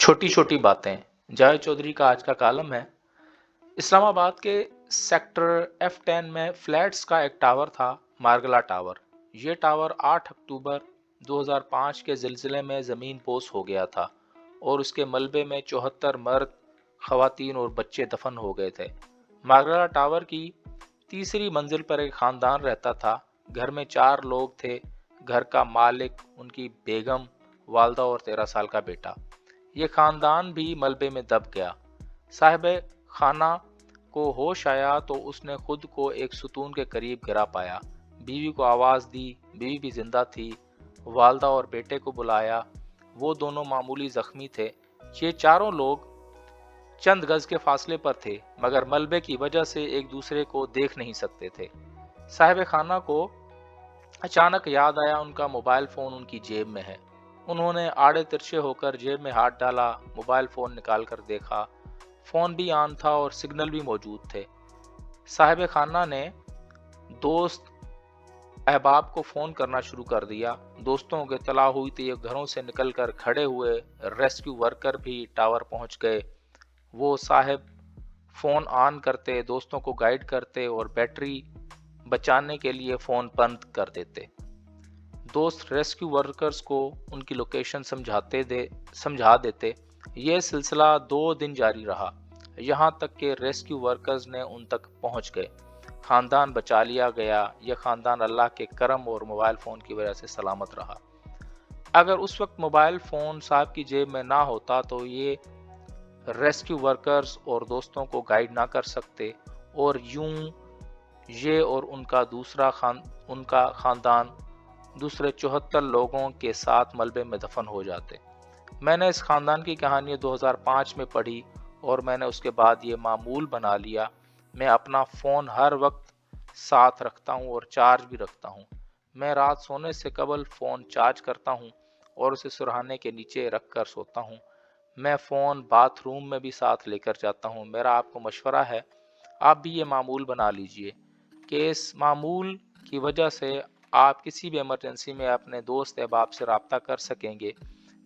छोटी छोटी बातें। जावेद चौधरी का आज का कॉलम है। इस्लामाबाद के सेक्टर F10 में फ्लैट्स का एक टावर था, मार्गला टावर। ये टावर 8 अक्टूबर 2005 के जिलजिले में ज़मीन पोस हो गया था और उसके मलबे में 74 मर्द, खवातीन और बच्चे दफन हो गए थे। मार्गला टावर की तीसरी मंजिल पर एक खानदान रहता था। घर में 4 लोग थे। घर का मालिक, उनकी बेगम, वालदा और 13 साल का बेटा। ये खानदान भी मलबे में दब गया। साहिब खाना को होश आया तो उसने खुद को एक सुतून के करीब गिरा पाया। बीवी को आवाज़ दी, बीवी भी जिंदा थी। वालदा और बेटे को बुलाया, वो दोनों मामूली जख्मी थे। ये चारों लोग चंद गज के फासले पर थे, मगर मलबे की वजह से एक दूसरे को देख नहीं सकते थे। साहिब खाना को अचानक याद आया उनका मोबाइल फोन उनकी जेब में है। उन्होंने आड़े तिरछे होकर जेब में हाथ डाला, मोबाइल फोन निकाल कर देखा। फोन भी ऑन था और सिग्नल भी मौजूद थे। साहिब खाना ने दोस्त अहबाब को फोन करना शुरू कर दिया। दोस्तों को इत्तला हुई तो ये घरों से निकलकर खड़े हुए। रेस्क्यू वर्कर भी टावर पहुंच गए। वो साहिब फोन ऑन करते, दोस्तों को गाइड करते और बैटरी बचाने के लिए फोन बंद कर देते। दोस्त रेस्क्यू वर्कर्स को उनकी लोकेशन समझा देते। ये सिलसिला 2 दिन जारी रहा, यहाँ तक कि रेस्क्यू वर्कर्स ने उन तक पहुँच गए। खानदान बचा लिया गया। यह खानदान अल्लाह के करम और मोबाइल फ़ोन की वजह से सलामत रहा। अगर उस वक्त मोबाइल फ़ोन साहब की जेब में ना होता तो ये रेस्क्यू वर्कर्स और दोस्तों को गाइड ना कर सकते और यूं ये और उनका खानदान दूसरे 74 लोगों के साथ मलबे में दफन हो जाते। मैंने इस खानदान की कहानी 2005 में पढ़ी और मैंने उसके बाद ये मामूल बना लिया। मैं अपना फ़ोन हर वक्त साथ रखता हूँ और चार्ज भी रखता हूँ। मैं रात सोने से कबल फ़ोन चार्ज करता हूँ और उसे सुरहाने के नीचे रख कर सोता हूँ। मैं फ़ोन बाथरूम में भी साथ लेकर जाता हूँ। मेरा आपको मशवरा है, आप भी ये मामूल बना लीजिए कि इस मामूल की वजह से आप किसी भी इमरजेंसी में अपने दोस्त अहबाब से रब्ता कर सकेंगे।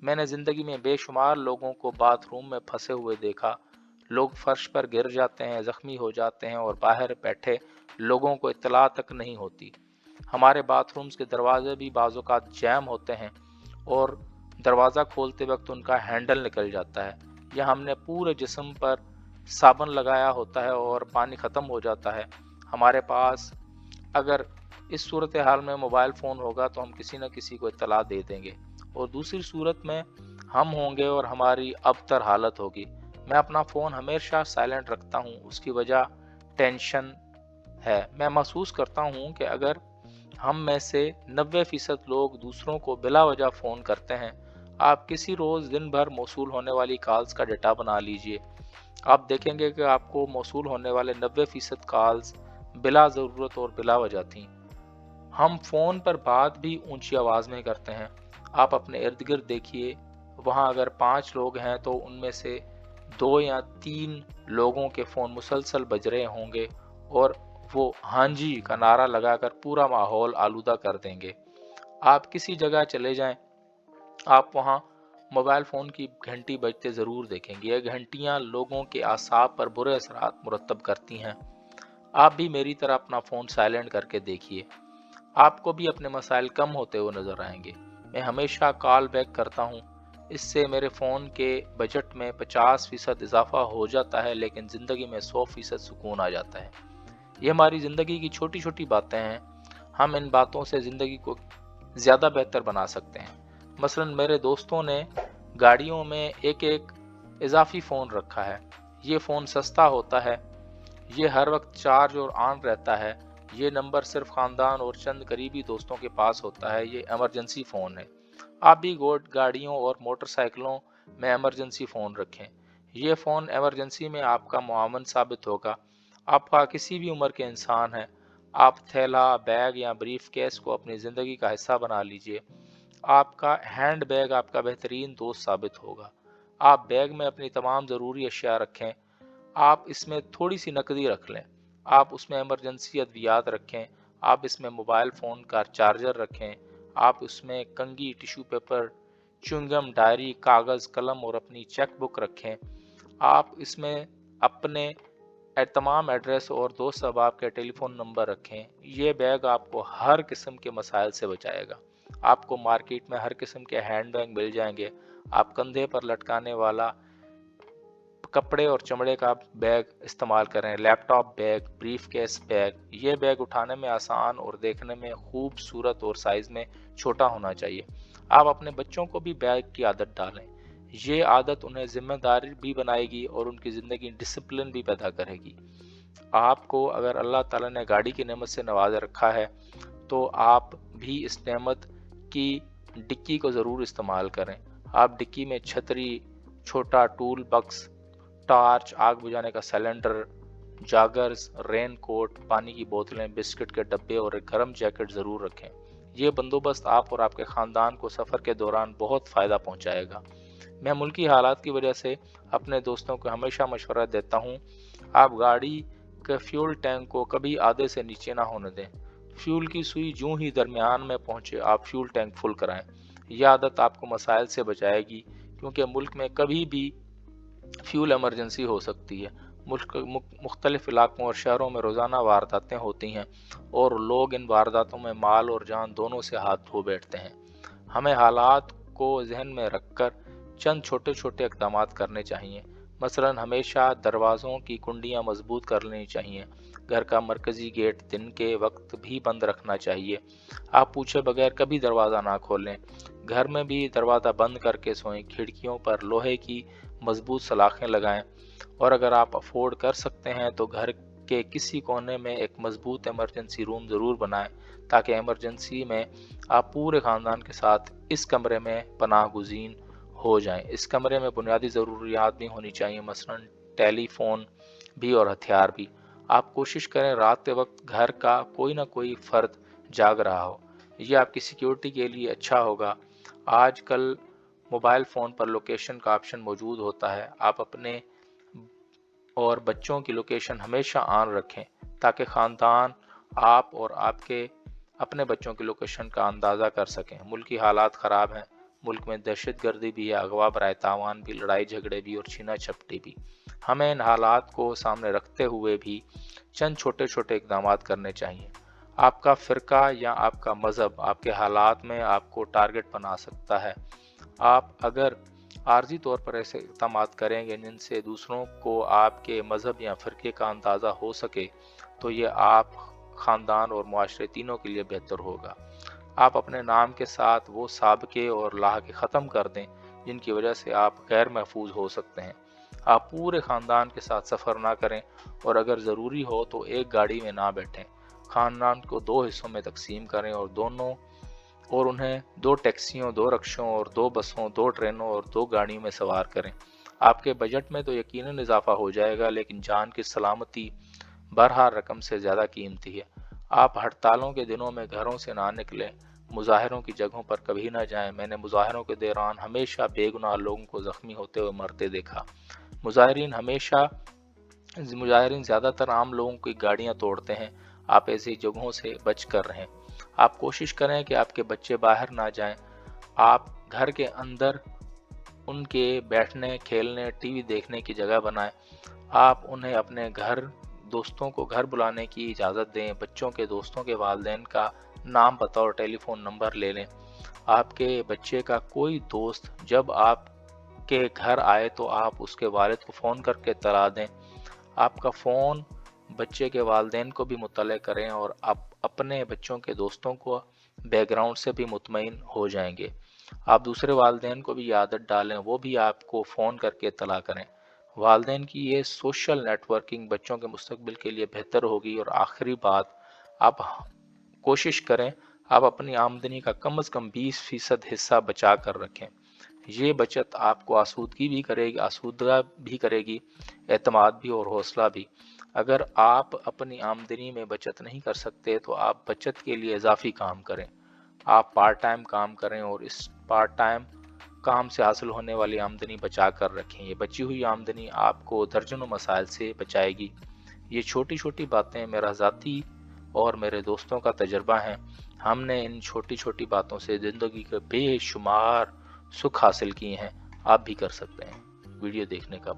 मैंने ज़िंदगी में बेशुमार लोगों को बाथरूम में फंसे हुए देखा। लोग फर्श पर गिर जाते हैं, ज़ख्मी हो जाते हैं और बाहर बैठे लोगों को इत्तला तक नहीं होती। हमारे बाथरूम्स के दरवाजे भी बाज़ औक़ात जैम होते हैं और दरवाज़ा खोलते वक्त उनका हैंडल निकल जाता है, या हमने पूरे जिस्म पर साबुन लगाया होता है और पानी ख़त्म हो जाता है। हमारे पास अगर इस सूरत हाल में मोबाइल फ़ोन होगा तो हम किसी न किसी को इत्तला दे देंगे, और दूसरी सूरत में हम होंगे और हमारी अबतर हालत होगी। मैं अपना फ़ोन हमेशा साइलेंट रखता हूँ। उसकी वजह टेंशन है। मैं महसूस करता हूँ कि अगर हम में से 90% लोग दूसरों को बिला वजह फ़ोन करते हैं। आप किसी रोज़ दिन भर मौसूल होने वाली कॉल्स का डेटा बना लीजिए। आप देखेंगे कि आपको मौसूल होने वाले 90% कॉल्स बिला ज़रूरत और बिला वजह थी। हम फ़ोन पर बात भी ऊंची आवाज़ में करते हैं। आप अपने इर्द गिर्द देखिए, वहाँ अगर 5 लोग हैं तो उनमें से 2 या 3 लोगों के फ़ोन मुसलसल बज रहे होंगे और वो हाँ जी का नारा लगाकर पूरा माहौल आलूदा कर देंगे। आप किसी जगह चले जाएं, आप वहाँ मोबाइल फ़ोन की घंटी बजते ज़रूर देखेंगे। ये घंटियाँ लोगों के आसाब पर बुरे असरात मुरतब करती हैं। आप भी मेरी तरह अपना फ़ोन साइलेंट करके देखिए, आपको भी अपने मसाइल कम होते हुए नज़र आएंगे। मैं हमेशा कॉल बैक करता हूँ, इससे मेरे फ़ोन के बजट में 50% इजाफा हो जाता है, लेकिन ज़िंदगी में 100% सुकून आ जाता है। ये हमारी ज़िंदगी की छोटी छोटी बातें हैं। हम इन बातों से ज़िंदगी को ज़्यादा बेहतर बना सकते हैं। मसलन मेरे दोस्तों ने गाड़ियों में एक एक इजाफी फ़ोन रखा है। ये फ़ोन सस्ता होता है, ये हर वक्त चार्ज और ऑन रहता है। ये नंबर सिर्फ ख़ानदान और चंद करीबी दोस्तों के पास होता है। ये इमरजेंसी फ़ोन है। आप भी गाड़ियों और मोटरसाइकिलों में इमरजेंसी फ़ोन रखें। ये फ़ोन इमरजेंसी में आपका मुआवन साबित होगा। आपका किसी भी उम्र के इंसान है, आप थैला, बैग या ब्रीफ केस को अपनी ज़िंदगी का हिस्सा बना लीजिए। आपका हैंड बैग आपका बेहतरीन दोस्त साबित होगा। आप बैग में अपनी तमाम ज़रूरी अशिया रखें। आप इसमें थोड़ी सी नकदी रख लें। आप उसमें इमरजेंसी अद्वियात रखें। आप इसमें मोबाइल फ़ोन का चार्जर रखें। आप उसमें कंघी, टिश्यू पेपर, च्युइंगम, डायरी, कागज़, कलम और अपनी चेक बुक रखें। आप इसमें अपने तमाम एड्रेस और दोस्त अहबाब के टेलीफोन नंबर रखें। ये बैग आपको हर किस्म के मसाइल से बचाएगा। आपको मार्केट में हर किस्म के हैंड बैग मिल जाएंगे। आप कंधे पर लटकाने वाला कपड़े और चमड़े का बैग इस्तेमाल करें। Laptop bag, brief case bag, ये बैग उठाने में आसान और देखने में खूबसूरत और साइज में छोटा होना चाहिए। आप अपने बच्चों को भी बैग की आदत डालें। ये आदत उन्हें जिम्मेदारी भी बनाएगी और उनकी ज़िंदगी डिसिप्लिन भी पैदा करेगी। आपको अगर अल्लाह ताला ने गाड़ी की नेमत से नवाज रखा है तो आप भी इस नेमत की डिक्की को ज़रूर इस्तेमाल करें। आप डिक्की में छतरी, छोटा टूल बक्स, टॉर्च, आग बुझाने का सिलेंडर, जागर्स, रेन कोट, पानी की बोतलें, बिस्किट के डब्बे और एक गर्म जैकेट ज़रूर रखें। ये बंदोबस्त आप और आपके ख़ानदान को सफ़र के दौरान बहुत फ़ायदा पहुंचाएगा। मैं मुल्की हालात की वजह से अपने दोस्तों को हमेशा मशवरा देता हूँ, आप गाड़ी के फ्यूल टैंक को कभी आधे से नीचे ना होने दें। फ्यूल की सुई जूं ही दरमियान में पहुंचे आप फ्यूल टैंक फुल कराएं। यह आदत आपको मसाइल से बचाएगी, क्योंकि मुल्क में कभी भी फ्यूल इमरजेंसी हो सकती है। मुख्तलिफ इलाकों और शहरों में रोज़ाना वारदातें होती हैं और लोग इन वारदातों में माल और जान दोनों से हाथ धो बैठते हैं। हमें हालात को जहन में रखकर चंद छोटे छोटे इक़दाम करने चाहिए। मसलन हमेशा दरवाज़ों की कुंडियाँ मजबूत कर लेनी चाहिए। घर का मरकज़ी गेट दिन के वक्त भी बंद रखना चाहिए। आप पूछे बगैर कभी दरवाज़ा ना खोलें। घर में भी दरवाज़ा बंद करके सोएं। खिड़कियों पर लोहे की मजबूत सलाखें लगाएं और अगर आप अफोर्ड कर सकते हैं तो घर के किसी कोने में एक मजबूत इमरजेंसी रूम ज़रूर बनाएं, ताकि इमरजेंसी में आप पूरे ख़ानदान के साथ इस कमरे में पनाह गुज़ीन हो जाएं। इस कमरे में बुनियादी ज़रूरियात भी होनी चाहिए, मसलन टेलीफोन भी और हथियार भी। आप कोशिश करें रात के वक्त घर का कोई ना कोई फ़र्द जाग रहा हो। यह आपकी सिक्योरिटी के लिए अच्छा होगा। आजकल मोबाइल फ़ोन पर लोकेशन का ऑप्शन मौजूद होता है। आप अपने और बच्चों की लोकेशन हमेशा ऑन रखें, ताकि ख़ानदान आप और आपके अपने बच्चों की लोकेशन का अंदाज़ा कर सकें। मुल्क की हालात ख़राब हैं। मुल्क में दहशत गर्दी भी है, अगवा बराए तावान भी, लड़ाई झगड़े भी और छीना झपटी भी। हमें इन हालात को सामने रखते हुए भी चंद छोटे छोटे इक़दाम करने चाहिए। आपका फ़िरका या आपका मज़हब आपके हालात में आपको टारगेट बना सकता है। आप अगर आर्जी तौर पर ऐसे इक़दाम करेंगे जिनसे दूसरों को आपके मज़हब या फ़िरके का अंदाज़ा हो सके, तो ये आप, ख़ानदान और मुआशरे तीनों के लिए बेहतर होगा। आप अपने नाम के साथ वो साबिक़े और लाहक़े ख़त्म कर दें जिनकी वजह से आप गैर महफूज हो सकते हैं। आप पूरे ख़ानदान के साथ सफ़र ना करें और अगर ज़रूरी हो तो एक गाड़ी में ना बैठें। ख़ानदान को दो हिस्सों में तकसीम करें और उन्हें दो टैक्सियों, दो रिक्शों और दो बसों, दो ट्रेनों और दो गाड़ियों में सवार करें। आपके बजट में तो यकीनन इजाफा हो जाएगा, लेकिन जान की सलामती बहरहाल रकम से ज़्यादा कीमती है। आप हड़तालों के दिनों में घरों से ना निकलें। मुजाहिरों की जगहों पर कभी ना जाएं। मैंने मुजाहिरों के दौरान हमेशा बेगुनाह लोगों को ज़ख्मी होते हुए मरते देखा। मुजाहिरीन ज़्यादातर आम लोगों की गाड़ियाँ तोड़ते हैं। आप ऐसी जगहों से बच कर रहें। आप कोशिश करें कि आपके बच्चे बाहर ना जाएं। आप घर के अंदर उनके बैठने, खेलने, टीवी देखने की जगह बनाएं। आप उन्हें अपने दोस्तों को घर बुलाने की इजाज़त दें। बच्चों के दोस्तों के वालिदैन का नाम, पता और टेलीफोन नंबर ले लें। आपके बच्चे का कोई दोस्त जब आपके घर आए तो आप उसके वालिद को फ़ोन करके इत्तला दें। आपका फ़ोन बच्चे के वालिदैन को भी मुत्तला करें और आप अपने बच्चों के दोस्तों को बैकग्राउंड से भी मुतमईन हो जाएंगे। आप दूसरे वालिदैन को भी आदत डालें, वो भी आपको फ़ोन करके इत्तला करें। वालिदैन की ये सोशल नेटवर्किंग बच्चों के मुस्तकबिल के लिए बेहतर होगी। और आखिरी बात, आप कोशिश करें आप अपनी आमदनी का कम से कम 20% हिस्सा बचा कर रखें। ये बचत आपको आसूदा भी करेगी, एतमाद भी और हौसला भी। अगर आप अपनी आमदनी में बचत नहीं कर सकते तो आप बचत के लिए इजाफी काम करें। आप पार्ट टाइम काम करें और इस पार्ट टाइम काम से हासिल होने वाली आमदनी बचा कर रखें। ये बची हुई आमदनी आपको दर्जनों मसाइल से बचाएगी। ये छोटी छोटी बातें मेरा ज़ाती और मेरे दोस्तों का तजर्बा है। हमने इन छोटी छोटी बातों से ज़िंदगी के बेशुमार सुख हासिल किए हैं, आप भी कर सकते हैं। वीडियो देखने का